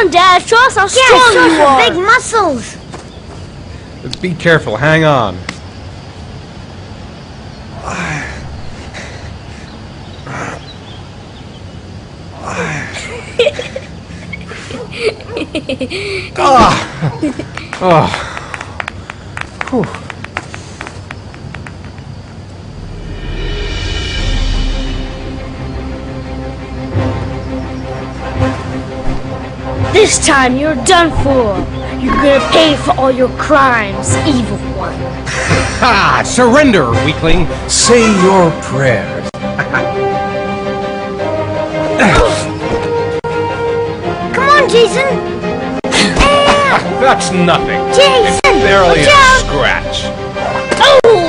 on, Dad, show us how strong you are. Big muscles. Let's be careful. Hang on. This time you're done for. You're gonna pay for all your crimes, evil one. Ha! Surrender, weakling. Say your prayers. Come on, Jason. That's nothing. Jason, It's barely watch a out. scratch. Oh!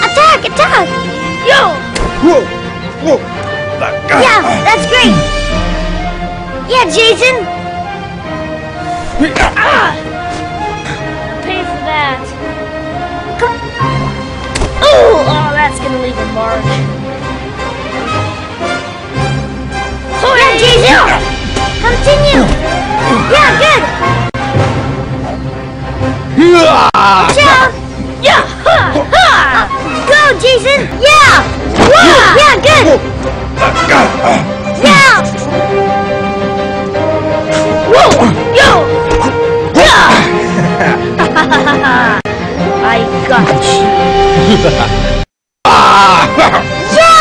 Attack, attack. Yo! Whoa! Whoa! Yeah, that's great. Yeah, Jason. Pay for that. Come. Oh, that's gonna leave a mark. Yeah, Jason. Continue. Yeah, good. Watch out. Yeah! Ha! Ha! Go, Jason. Yeah. Woo. Yeah, good. Yeah. Whoa! Yo! Yeah! I got you. Yeah!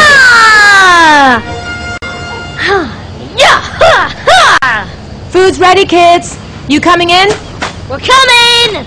Yeah! Ha! Ha! Food's ready, kids. You coming in? We're coming!